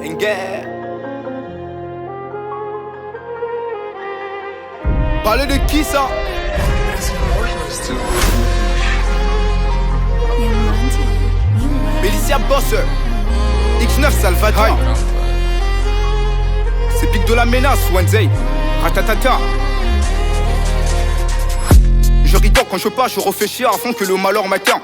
Enguerre. Parler de qui ça? Bélicia Boss, X9 Salvador. C'est Pic de la menace, Wednesday. Ratatata. Je rigole quand je pars, je réfléchis avant que le malheur m'atteint.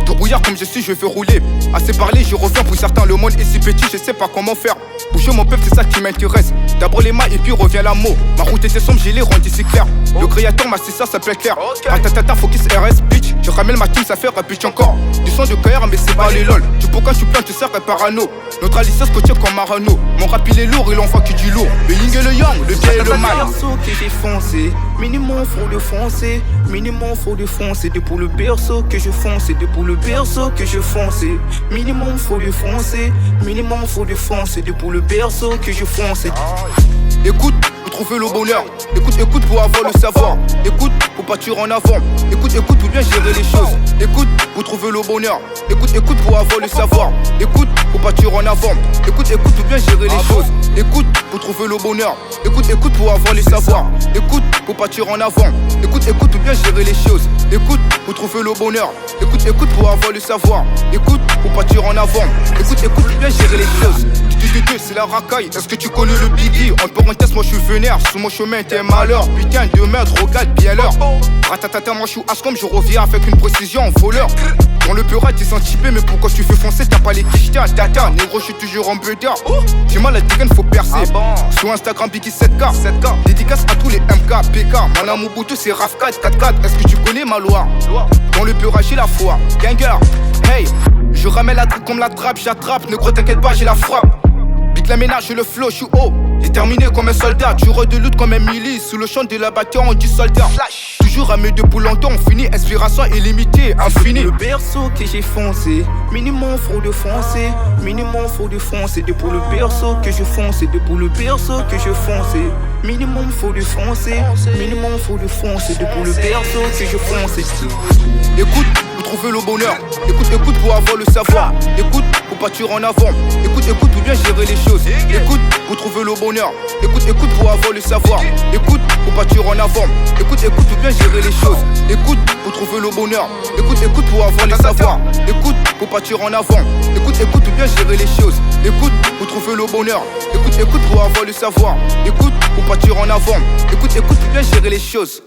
De brouillard comme je suis, je veux rouler. Assez parler, je reviens pour certains. Le monde est si petit, je sais pas comment faire. Bouger mon peuple, c'est ça qui m'intéresse. D'abord les mains et puis revient l'amour. Ma route était sombre, j'ai les rendus si clair. Le créateur m'a dit ça s'appelle clair. Ratatata, focus RS, bitch. Je ramène ma team, ça fait rapide encore. Du son de KR, mais c'est pas les lol. Tu peux quand tu plains, tu sers parano. Notre alliance côtier comme Marano. Mon rap il est lourd, il envoie que du lourd. Le yin et le yang, le bien et le mal. Berceau que j'ai foncé, minimum faut le foncer. Minimum faut le foncer. C'est pour le berceau que je fonce. C'est pour le berceau que je fonce. Minimum faut le foncer. Minimum faut le foncer. C'est pour le berceau que je fonce. Écoute, pour trouver le bonheur. Écoute, écoute pour avoir le savoir. Écoute, pour partir en avant. Écoute, écoute pour bien gérer les choses. Écoute, pour trouver le bonheur. Écoute, écoute pour avoir le savoir. Écoute, pour partir en avant. Écoute, écoute pour bien gérer les choses. Écoute, pour trouver le bonheur. Écoute, écoute pour avoir le savoir. Écoute, pour partir en avant. Écoute, écoute pour bien gérer les choses. Écoute, pour trouver le bonheur. Écoute, écoute pour avoir le savoir. Écoute, pour partir en avant. Écoute, écoute pour bien gérer les choses. C'est la racaille, est-ce que tu connais le Biggie? En parenthèse, moi je suis vénère, sur mon chemin t'es malheur. Putain de merde, regarde bien l'heure. Ratatata, moi je suis Ascom, je reviens avec une précision, voleur. Dans le bureau t'es anticipé, mais pourquoi tu fais foncer? T'as pas les quichetés à tata, négro je suis toujours en bedard. J'ai mal à Tigan, faut percer. Sur Instagram Biggie 7K, dédicace à tous les MK, PK. Mon amour bouteux c'est RAF 4, 4-4, est-ce que tu connais ma loi? Dans le bureau j'ai la foi, ganger. Hey, je ramène la truc comme la trappe, j'attrape, ne gros t'inquiète pas, j'ai la frappe. Big la ménage, je le flow, je suis haut. Déterminé comme un soldat, tireur de lutte comme un milice. Sous le champ de la bataille, on dit soldat. Toujours à mes deux pour longtemps, on finit. Inspiration illimitée, infinie. Le berceau que j'ai foncé, minimum faut le foncer. Minimum faut le foncer. C'est pour le berceau que je fonce. C'est pour le berceau que je fonce. Minimum faut le foncer. Minimum faut le foncer. C'est pour le berceau que je fonce. Écoute, pour trouver le bonheur. Écoute, écoute pour avoir le savoir. Écoute, pour partir en avant. Écoute, écoute pour bien gérer les choses. Écoute, pour trouver le bonheur. Écoute, écoute pour avoir le savoir. Écoute, pour partir en avant. Écoute, écoute pour bien gérer les choses. Écoute, pour trouver le bonheur. Écoute, écoute pour avoir le savoir. Écoute, pour partir en avant. Écoute, écoute pour bien gérer les choses. Écoute, pour trouver le bonheur. Écoute, écoute pour avoir le savoir. Écoute, pour partir en avant. Écoute, écoute pour bien gérer les choses.